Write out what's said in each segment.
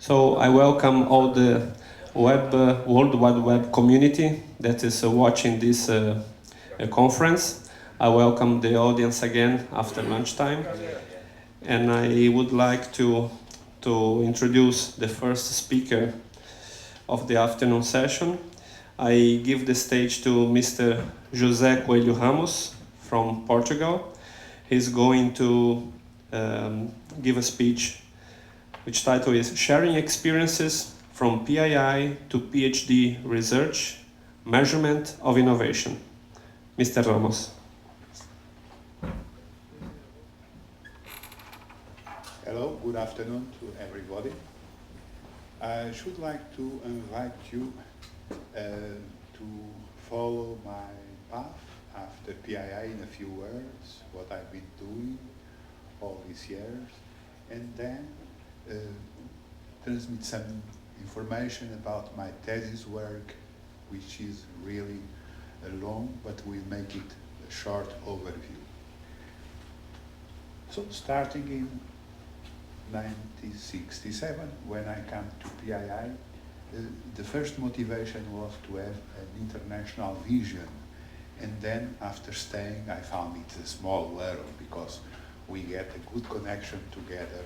So I welcome all the World Wide Web community that is watching this conference. I welcome the audience again after lunchtime. And I would like to introduce the first speaker of the afternoon session. I give the stage to Mr. José Coelho Ramos from Portugal. He's going to give a speech which title is Sharing Experiences from PII to PhD Research, Measurement of Innovation. Mr. Ramos. Hello, good afternoon to everybody. I should like to invite you to follow my path after PII in a few words, what I've been doing all these years, and then transmit some information about my thesis work, which is really long, but we'll make it a short overview. So starting in 1967, when I came to PII, the first motivation was to have an international vision. And then after staying, I found it a small world because we get a good connection together,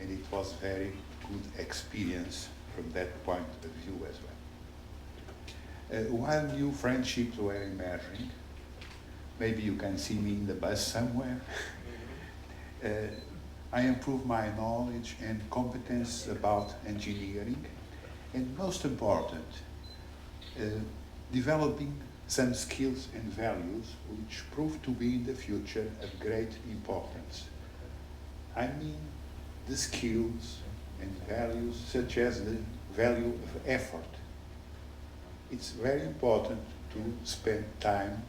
and it was very good experience from that point of view as well. While new friendships were emerging, maybe you can see me in the bus somewhere, I improved my knowledge and competence about engineering, and most important, developing some skills and values which proved to be in the future of great importance. I mean the skills and values such as the value of effort. It's very important to spend time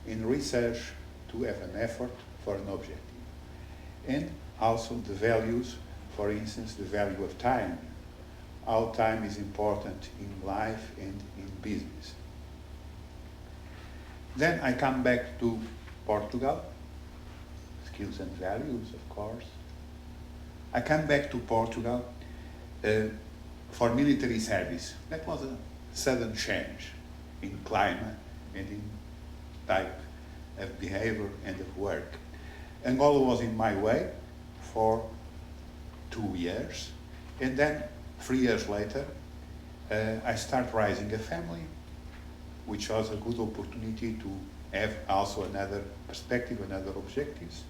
in research to have an effort for an objective. And also the values, for instance, the value of time. How time is important in life and in business. Then I come back to Portugal, skills and values, of course. I come back to Portugal for military service. That was a sudden change in climate and in type of behavior and of work. Angola was in my way for 2 years, and then 3 years later, I start raising a family, which was a good opportunity to have also another perspective, another objectives,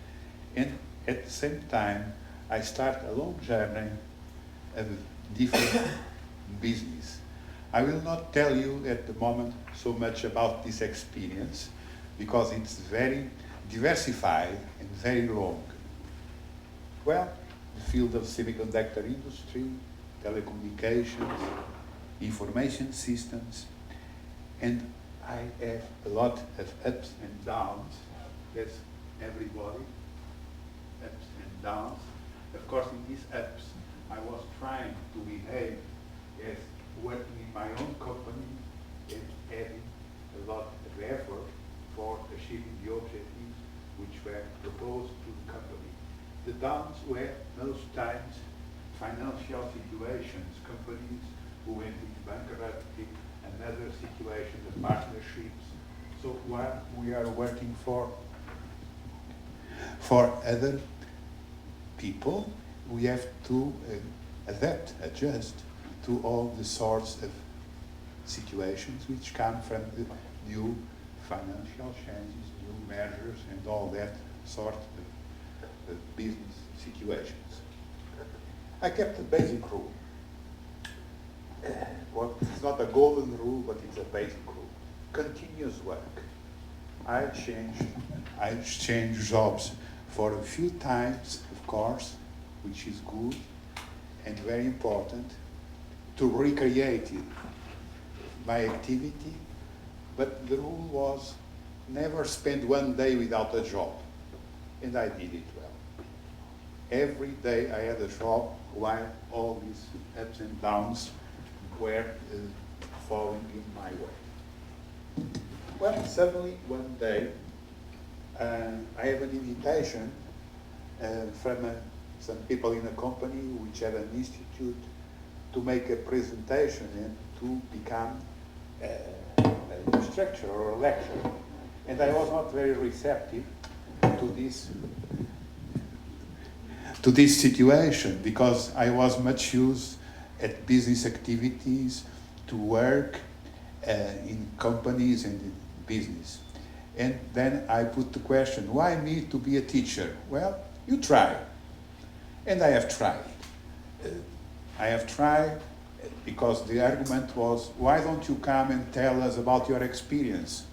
and at the same time, I start a long journey of different business. I will not tell you at the moment so much about this experience because it's very diversified and very long. Well, the field of semiconductor industry, telecommunications, information systems, and I have a lot of ups and downs, as everybody, ups and downs. Of course, in these ups, I was trying to behave as working in my own company and having a lot of effort for achieving the objectives which were proposed to the company. The downs were most times financial situations, companies who went into bankruptcy, another situation of partnerships. So while we are working for other people, we have to adapt, adjust to all the sorts of situations which come from the new financial changes, new measures, and all that sort of business situations. I kept a basic rule. Well, it's not a golden rule, but it's a basic rule. Continuous work. I change jobs for a few times, of course, which is good and very important to recreate my activity, but the rule was never spend one day without a job, and I did it well. Every day I had a job while all these ups and downs were falling in my way. Well, suddenly one day I have an invitation from some people in a company which had an institute to make a presentation and to become a instructor or a lecturer. And I was not very receptive to this situation, because I was much used at business activities, to work in companies and in business. And then I put the question, why me to be a teacher? Well, you try. And I have tried. I have tried because the argument was, why don't you come and tell us about your experience?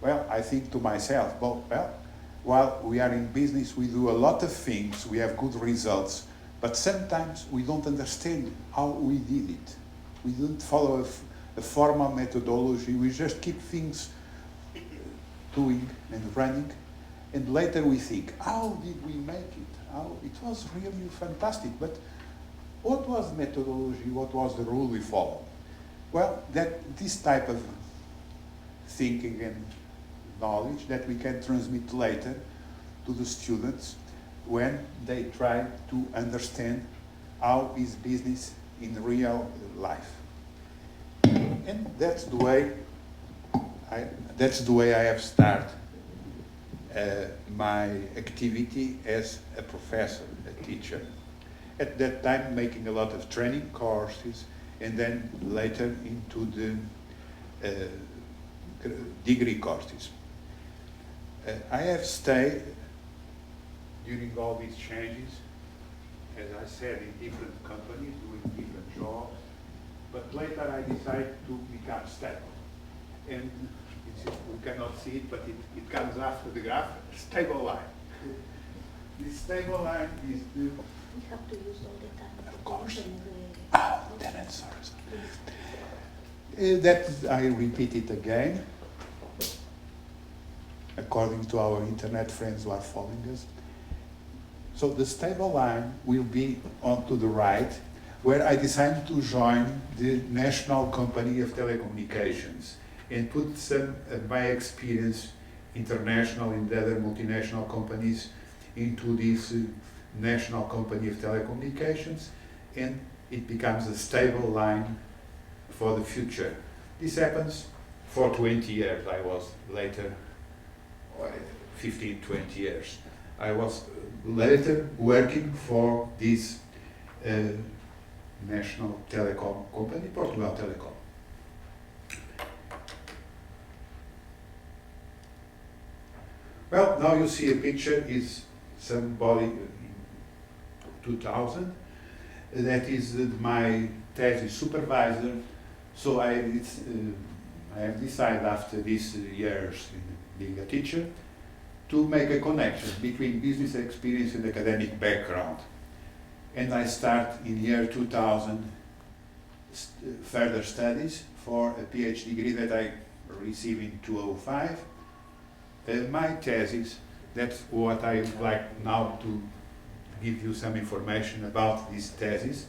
Well, I think to myself, well, while we are in business, we do a lot of things, we have good results, but sometimes we don't understand how we did it. We don't follow a formal methodology, we just keep things doing and running, and later we think, how did we make it? It was really fantastic, but what was the methodology, what was the rule we followed? Well, this type of thinking and knowledge that we can transmit later to the students when they try to understand how is business in real life. And that's the way I have started my activity as a professor, a teacher. At that time, making a lot of training courses, and then later into the degree courses. I have stayed during all these changes, as I said, in different companies, doing different jobs, but later I decided to become stable. And we cannot see it, but it comes after the graph, stable line. This stable line is the... We have to use all the time. Of course. Then I'm sorry. That I repeat it again, according to our internet friends who are following us. So the stable line will be on to the right, where I decided to join the National Company of Telecommunications and put some of my experience, international and other multinational companies, into this National Company of Telecommunications, and it becomes a stable line for the future. This happens for 20 years. I was later, 15, 20 years. I was later working for this national telecom company, Portugal Telecom. Well, now you see a picture, is somebody in 2000, that is my thesis supervisor. So I have decided after these years in being a teacher to make a connection between business experience and academic background. And I start in year 2000 further studies for a PhD degree that I received in 2005. My thesis, that's what I would like now to give you some information about this thesis,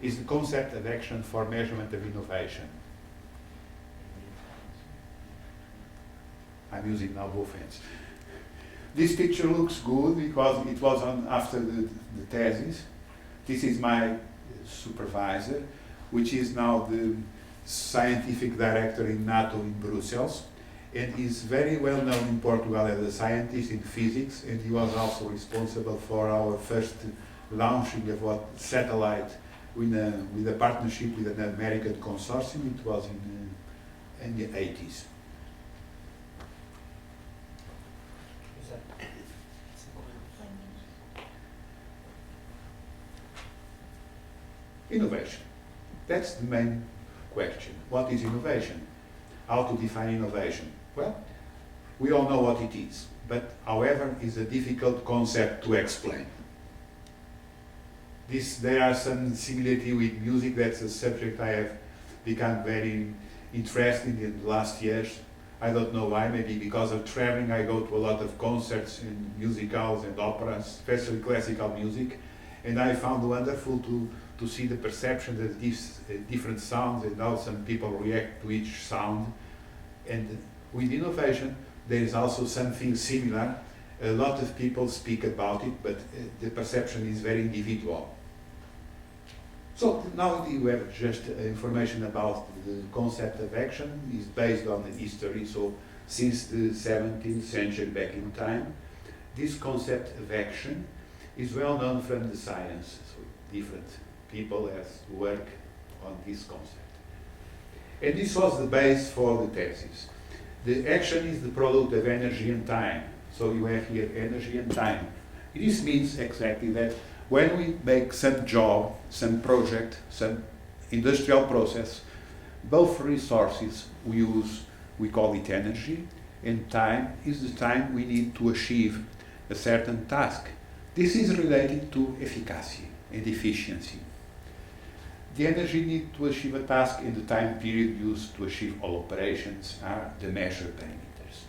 is the concept of action for measurement of innovation. I'm using now both hands. This picture looks good because it was on after the thesis. This is my supervisor, which is now the scientific director in NATO in Brussels, and is very well known in Portugal as a scientist in physics, and he was also responsible for our first launching of what satellite with a partnership with an American consortium. It was in the 80s. Innovation. That's the main question. What is innovation? How to define innovation? Well, we all know what it is, but however, it's a difficult concept to explain. There are some similarity with music. That's a subject I have become very interested in the last years. I don't know why, maybe because of traveling. I go to a lot of concerts in musicals and operas, especially classical music, and I found wonderful to see the perception of these different sounds and how some people react to each sound. And with innovation, there is also something similar. A lot of people speak about it, but the perception is very individual. So now you have just information about the concept of action. Is based on the history. So since the 17th century back in time, this concept of action is well known from the science. So different people have worked on this concept. And this was the base for the thesis. The action is the product of energy and time. So you have here energy and time. This means exactly that when we make some job, some project, some industrial process, both resources we use, we call it energy, and time is the time we need to achieve a certain task. This is related to efficacy and efficiency. The energy needed to achieve a task and the time period used to achieve all operations are the measure parameters.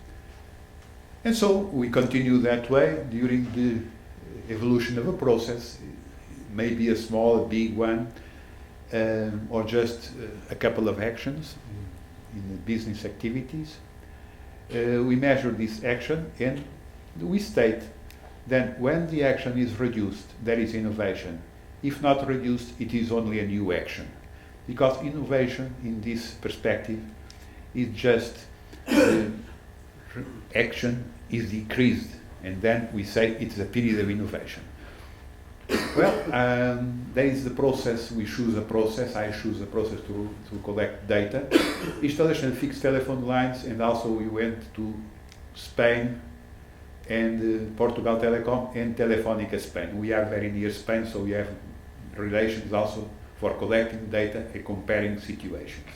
And so we continue that way during the evolution of a process, maybe a small, a big one, or just a couple of actions in the business activities. We measure this action and we state that when the action is reduced, there is innovation. If not reduced, it is only a new action. Because innovation in this perspective is just action is decreased, and then we say it's a period of innovation. Well, there is the process, we choose a process, I choose a process to collect data. Installation of fixed telephone lines, and also we went to Spain and Portugal Telecom and Telefónica Spain. We are very near Spain, so we have relations also for collecting data and comparing situations.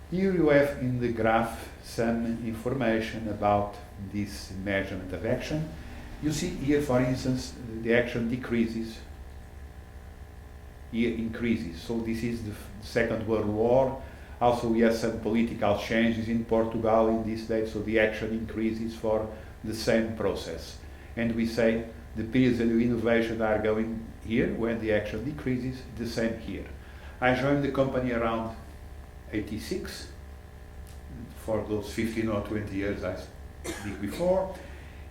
Here you have in the graph some information about this measurement of action. You see here, for instance, the action decreases, here increases. So this is the Second World War. Also we have some political changes in Portugal in this day, so the action increases for the same process. And we say the periods of innovation are going here when the action decreases, the same here. I joined the company around 86, for those 15 or 20 years I speak before.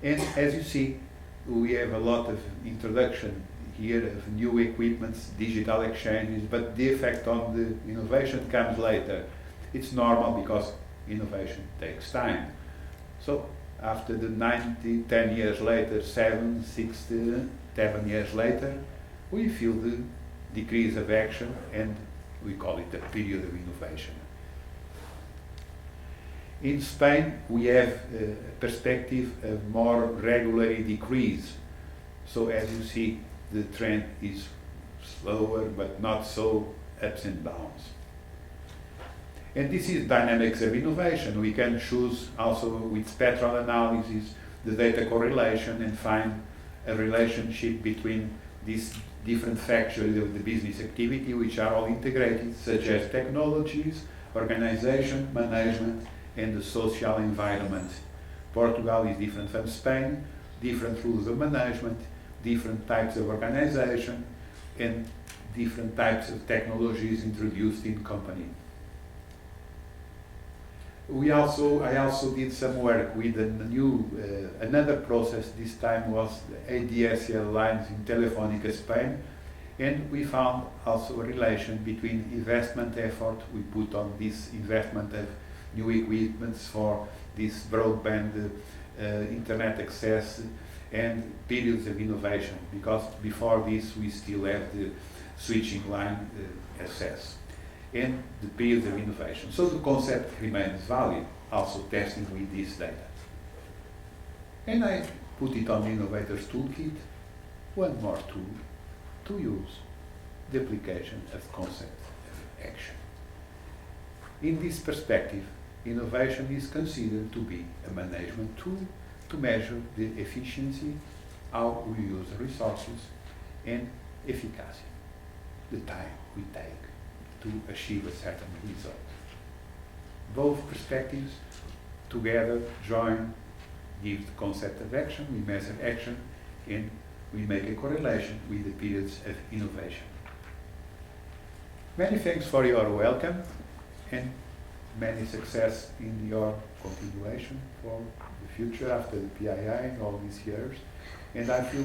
And as you see, we have a lot of introduction here of new equipments, digital exchanges, but the effect on the innovation comes later. It's normal because innovation takes time. So after the 10 years later, 7 years later, we feel the decrease of action and we call it a period of innovation. In Spain, we have a perspective of more regular decrease. So as you see, the trend is slower, but not so ups and downs. And this is dynamics of innovation. We can choose also with spectral analysis the data correlation and find a relationship between these different factors of the business activity, which are all integrated, such as technologies, organization, management, and the social environment. Portugal is different from Spain, different rules of management, different types of organization, and different types of technologies introduced in company. I also did some work with another process. This time was the ADSL lines in Telefónica Spain, and we found also a relation between investment effort we put on this investment of new equipments for this broadband internet access and periods of innovation, because before this we still have the switching line access and the periods of innovation. So the concept remains valid, also testing with this data. And I put it on the Innovators Toolkit, one more tool to use the application of concept of action. In this perspective, innovation is considered to be a management tool to measure the efficiency, how we use resources, and efficacy, the time we take to achieve a certain result. Both perspectives together join, give the concept of action, we measure action, and we make a correlation with the periods of innovation. Many thanks for your welcome, and many success in your continuation for the future after the PII and all these years. And I feel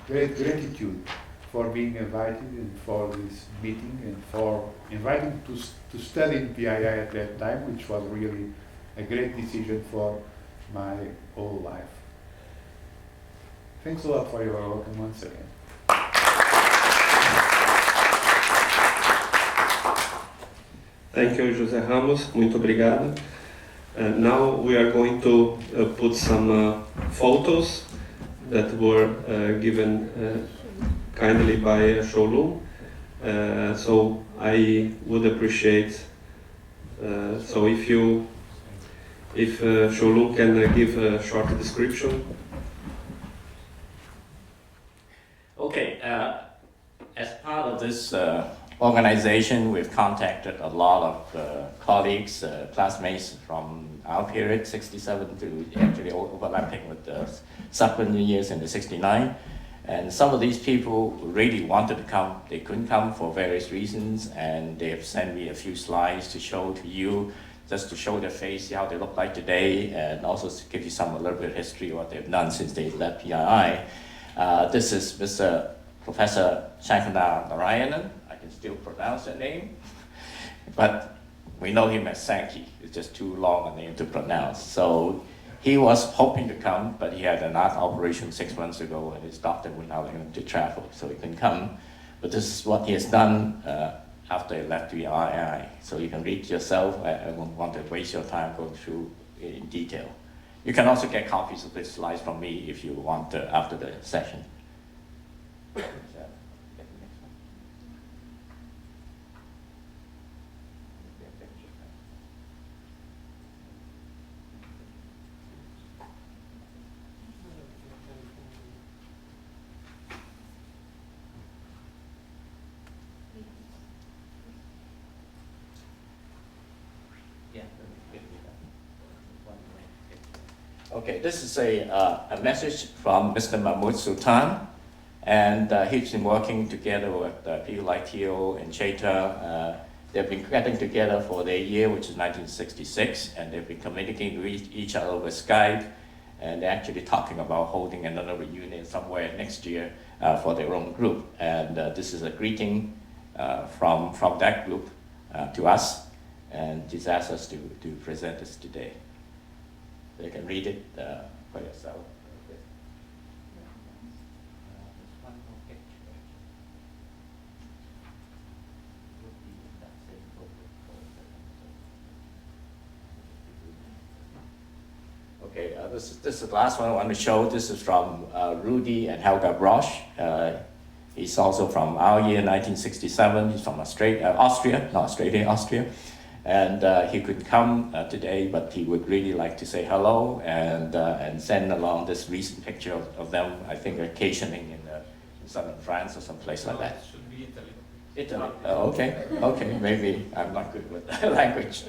great gratitude for being invited and for this meeting and for inviting to study in PII at that time, which was really a great decision for my whole life. Thanks a lot for your welcome once again. Thank you, José Ramos. Muito obrigado. Now we are going to put some photos that were given kindly by Sholu. So I would appreciate, so if Sholu can give a short description. Okay, as part of this organization, we've contacted a lot of colleagues, classmates from our period, 67 to actually overlapping with the subsequent years in the 69. And some of these people really wanted to come. They couldn't come for various reasons, and they have sent me a few slides to show to you, just to show their face, see how they look like today, and also to give you a little bit of history of what they've done since they left PII. This is Mr. Professor Shankana Narayanan. I can still pronounce that name, but we know him as Sankey. It's just too long a name to pronounce. So he was hoping to come, but he had an eye operation 6 months ago, and his doctor wouldn't allow him to travel, so he couldn't come. But this is what he has done after he left PII. So you can read yourself. I won't want to waste your time going through in detail. You can also get copies of these slides from me if you want after the session. Okay, this is a message from Mr. Mahmoud Sultan, and he's been working together with PEIAA and Cheta. They've been getting together for their year, which is 1966, and they've been communicating with each other over Skype, and they're actually talking about holding another reunion somewhere next year for their own group. And this is a greeting from that group to us, and he's asked us to present this today. So you can read it for yourself. Okay, this is the last one I want to show. This is from Rudy and Helga Brosch. He's also from our year, 1967. He's from Austria. And he could come today, but he would really like to say hello and send along this recent picture of them, I think, vacationing in southern France or someplace like that. It should be Italy. Italy. Oh, okay, maybe I'm not good with language.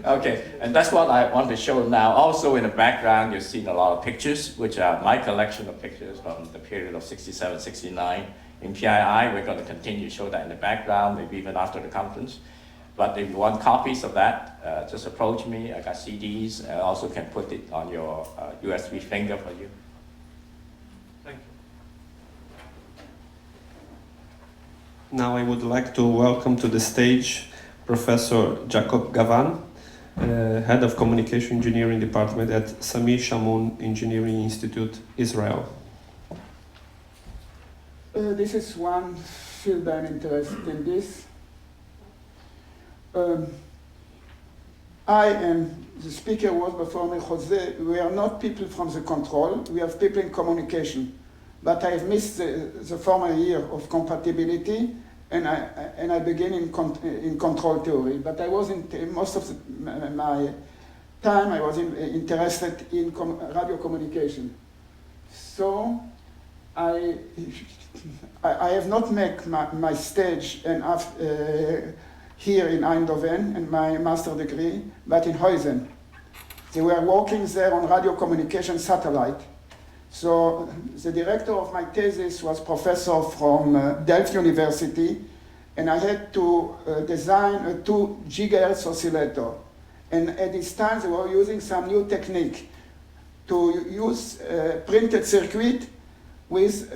Okay, and that's what I want to show now. Also in the background, you've seen a lot of pictures, which are my collection of pictures from the period of 67, 69. In PII, we're going to continue to show that in the background, maybe even after the conference. But if you want copies of that, just approach me. I got CDs. I also can put it on your USB finger for you. Thank you. Now I would like to welcome to the stage Professor Jacob Gavan, Head of Communication Engineering Department at Sami Shamoun Engineering Institute, Israel. This is one field I'm interested in this. I and the speaker was before me, Jose, we are not people from the control, we have people in communication. But I've missed the former year of compatibility, and I began in control theory. But I was most of my time I was interested in radio communication. So I have not made my stage and here in Eindhoven and my master degree, but in Huizen. They were working there on radio communication satellite. So the director of my thesis was professor from Delft University, and I had to design a 2 gigahertz oscillator. And at this time they were using some new technique to use printed circuit with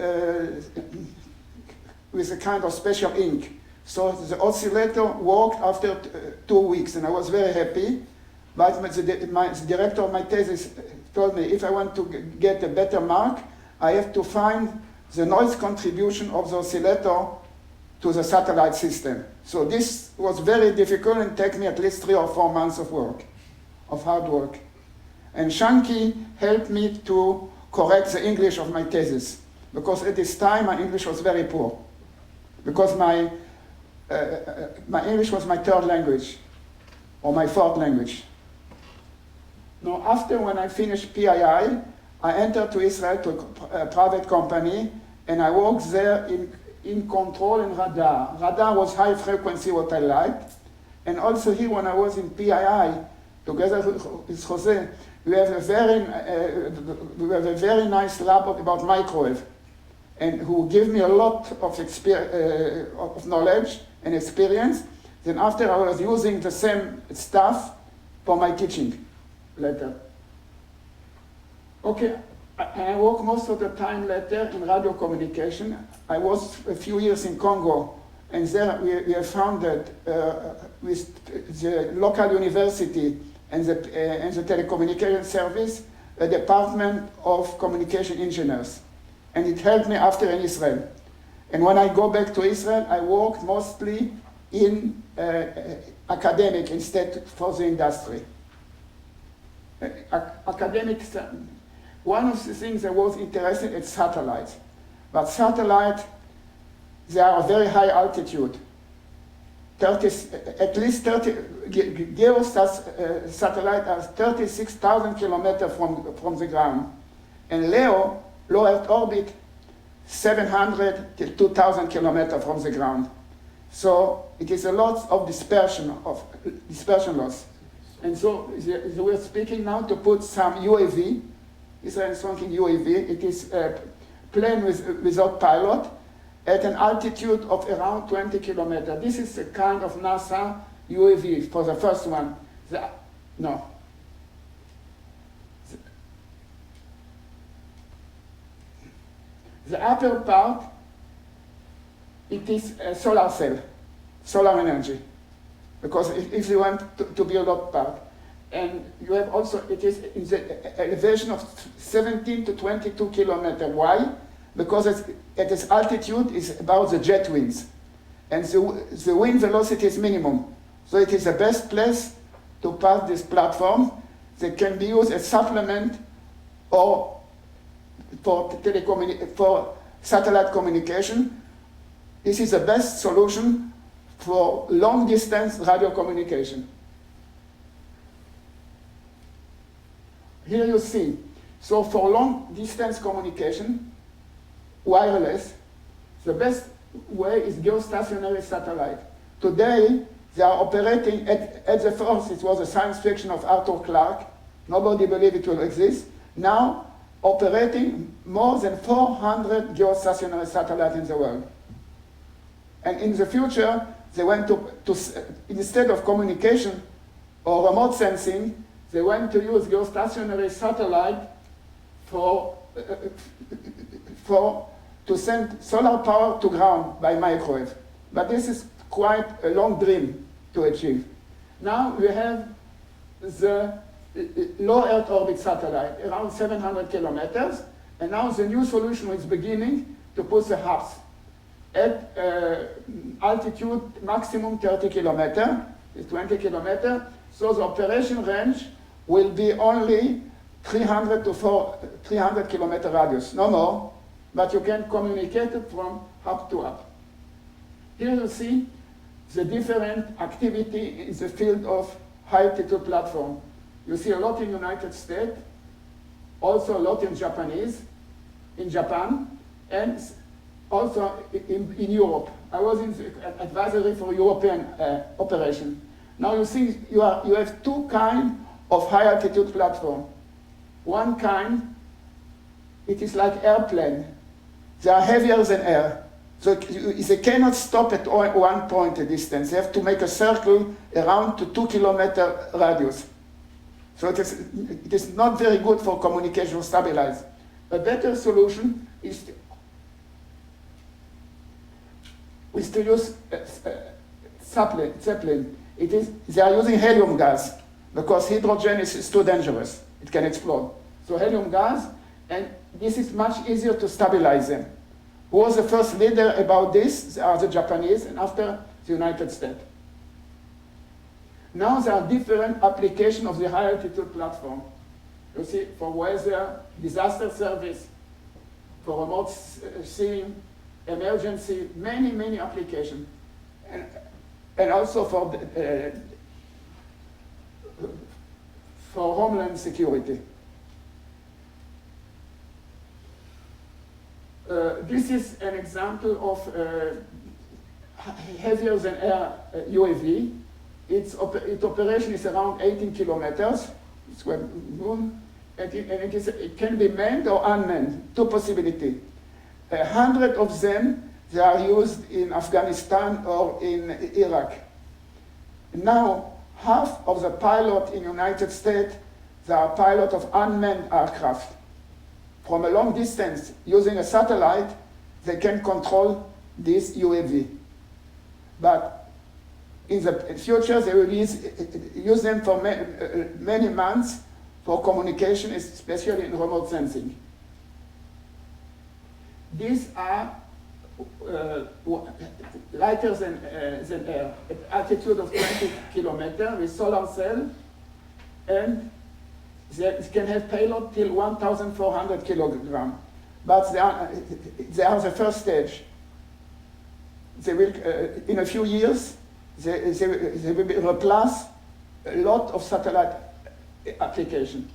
with a kind of special ink. So the oscillator worked after 2 weeks, and I was very happy. But the director of my thesis told me if I want to get a better mark, I have to find the noise contribution of the oscillator to the satellite system. So this was very difficult and took me at least 3 or 4 months of work, of hard work. And Shanky helped me to correct the English of my thesis, because at this time my English was very poor, because my English was my 3rd language, or my 4th language. Now, after when I finished PII, I entered to Israel to a private company, and I worked there in control and radar. Radar was high frequency, what I liked. And also here, when I was in PII, together with Jose, we have a very nice lab about microwave, and who gave me a lot of knowledge and experience. Then after I was using the same stuff for my teaching later. Okay, I work most of the time later in radio communication. I was a few years in Congo, and there we have founded with the local university and the telecommunication service a department of communication engineers. And it helped me after in Israel. And when I go back to Israel, I worked mostly in academic instead for the industry. Academic, one of the things I was interested in satellites. But satellites, they are very high altitude. At least 30, Geostas satellite are 36,000 kilometers from the ground. And LEO, low Earth orbit, 700 to 2,000 kilometers from the ground. So it is a lot of dispersion loss. And so we're speaking now to put some UAV. Israel is thinking UAV. It is a plane without pilot at an altitude of around 20 kilometers. This is a kind of NASA UAV for the first one. The upper part, it is a solar cell, solar energy. Because if you want to build up part. And you have also, it is in the elevation of 17 to 22 kilometers. Why? Because at its altitude is about the jet winds. And the wind velocity is minimum. So it is the best place to pass this platform that can be used as supplement or for satellite communication. This is the best solution for long distance radio communication. Here you see, so for long distance communication, wireless, the best way is geostationary satellite. Today, they are operating at the first, it was a science fiction of Arthur Clarke. Nobody believed it will exist. Now, operating more than 400 geostationary satellites in the world. And in the future, they went to instead of communication or remote sensing, they went to use geostationary satellite to send solar power to ground by microwave. But this is quite a long dream to achieve. Now we have the low Earth orbit satellite, around 700 kilometers, and now the new solution is beginning to put the hubs at altitude maximum 30 kilometers, 20 kilometers, so the operation range will be only 300 to 300 kilometer radius, no more, but you can communicate it from hub to hub. Here you see the different activity in the field of high altitude platform. You see a lot in United States, also a lot in Japan, and also in Europe. I was in the advisory for European operation. Now you see you have two kinds of high altitude platform. One kind, it is like airplane. They are heavier than air. So they cannot stop at one point a distance. They have to make a circle around to 2 kilometer radius. So it is not very good for communication stabilized. A better solution is we still use Zeppelin. They are using helium gas because hydrogen is too dangerous. It can explode. So helium gas, and this is much easier to stabilize them. Who was the first leader about this? They are the Japanese, and after the United States. Now there are different applications of the high altitude platform. You see, for weather, disaster service, for remote seeing, emergency, many applications. And also for homeland security. This is an example of heavier than air UAV. Its operation is around 18 kilometers. It's it can be manned or unmanned. Two possibilities. 100 of them, they are used in Afghanistan or in Iraq. Now, half of the pilots in the United States, they are pilots of unmanned aircraft. From a long distance, using a satellite, they can control this UAV. But in the future, they will use them for many months for communication, especially in remote sensing. These are lighter than air, at altitude of 20 kilometers with solar cell, and they can have payload till 1,400 kilograms. But they are the first stage. They will, in a few years, they will replace a lot of satellite application.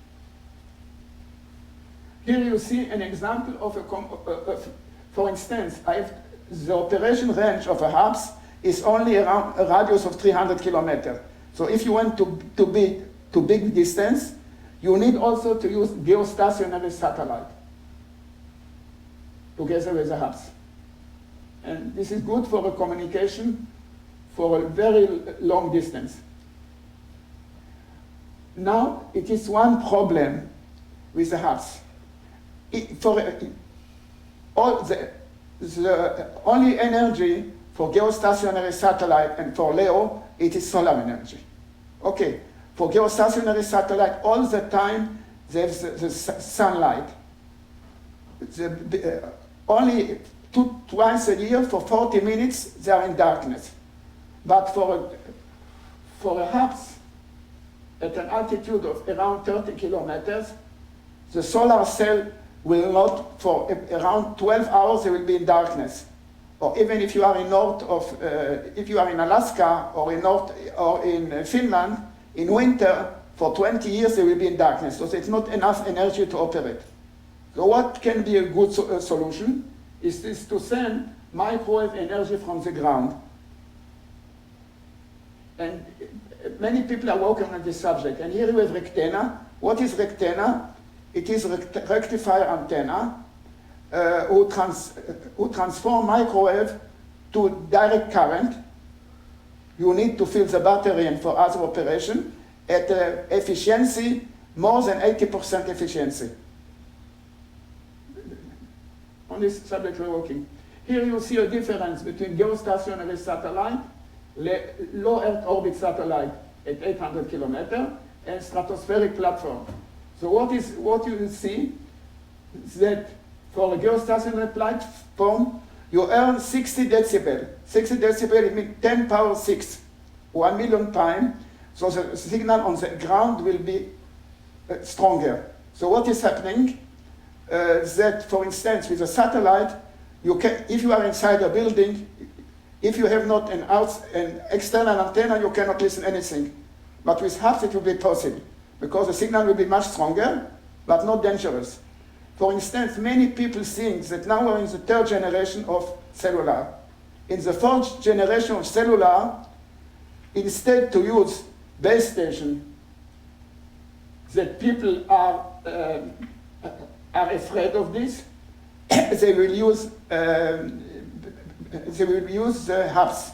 Here you see an example of for instance, the operation range of a HAPS is only around a radius of 300 kilometers. So if you want to big distance, you need also to use geostationary satellite together with the HAPS. And this is good for a communication for a very long distance. Now, it is one problem with the HAPS. The only energy for geostationary satellite and for LEO, it is solar energy. Okay, for geostationary satellite, all the time there's the sunlight. Only twice a year for 40 minutes they are in darkness. But for a HAPS, at an altitude of around 30 kilometers, the solar cell will not, for around 12 hours, they will be in darkness. Or even if you are in if you are in Alaska or in Finland, in winter, for 20 years they will be in darkness. So there's not enough energy to operate. So what can be a good solution is to send microwave energy from the ground. And many people are working on this subject. And here we have Rectena. What is Rectena? It is a rectifier antenna who transform microwave to direct current. You need to fill the battery and for other operation at efficiency more than 80% efficiency. On this subject we're working. Here you see a difference between geostationary satellite, low Earth orbit satellite at 800 kilometers, and stratospheric platform. So what you will see is that for a geostationary platform, you earn 60 decibel. 60 decibel, it means 10 power 6, 1 million times. So the signal on the ground will be stronger. So what is happening? That, for instance, with a satellite, you can, if you are inside a building, if you have not an external antenna, you cannot listen anything. But with HAPS, it will be possible, because the signal will be much stronger, but not dangerous. For instance, many people think that now we're in the third generation of cellular. In the fourth generation of cellular, instead to use base station, that people are afraid of this, they will use the HAPS.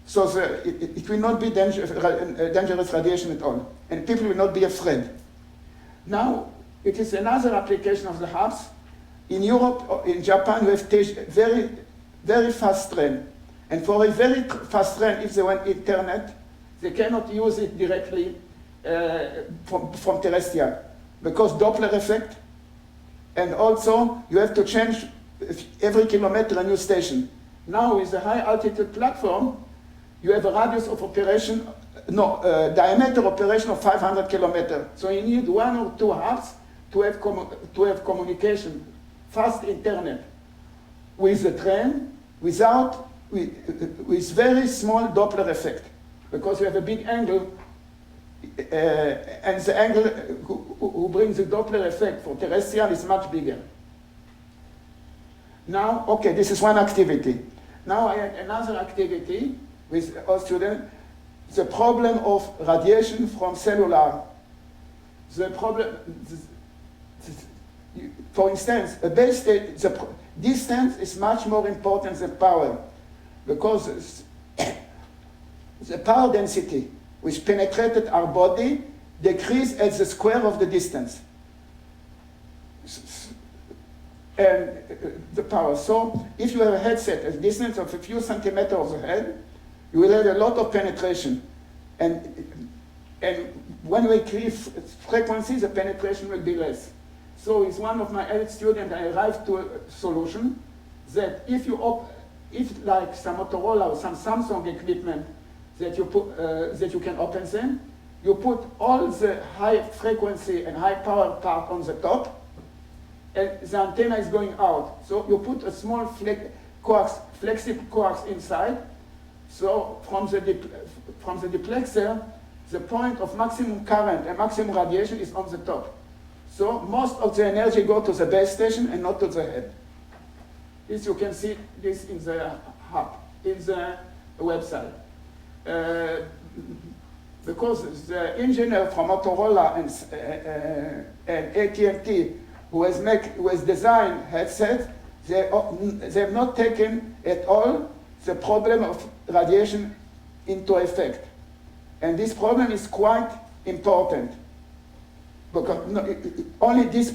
So it will not be dangerous radiation at all, and people will not be afraid. Now, it is another application of the HAPS. In Europe, or in Japan, we have very, very fast train. And for a very fast train, if they want internet, they cannot use it directly from terrestrial, because Doppler effect, and also you have to change every kilometer a new station. Now with the high altitude platform, you have a radius of operation, diameter operation of 500 kilometers. So you need 1 or 2 hubs to have communication, fast internet with the train, with very small Doppler effect, because you have a big angle, and the angle who brings the Doppler effect for terrestrial is much bigger. Now, okay, this is one activity. Now I had another activity with our students, the problem of radiation from cellular. The problem, for instance, a base state, the distance is much more important than power, because the power density which penetrated our body decreased at the square of the distance. And the power. So if you have a headset at a distance of a few centimeters of the head, you will have a lot of penetration. And when we increase frequency, the penetration will be less. So it's one of my early students, I arrived to a solution that if like some Motorola or some Samsung equipment that you can open them, you put all the high frequency and high power part on the top, and the antenna is going out. So you put a small flexible coax inside. So from the duplexer, the point of maximum current and maximum radiation is on the top. So most of the energy go to the base station and not to the head. This you can see this in the hub, in the website. Because the engineer from Motorola and AT&T who has designed headsets, they have not taken at all the problem of radiation into effect. And this problem is quite important, because only this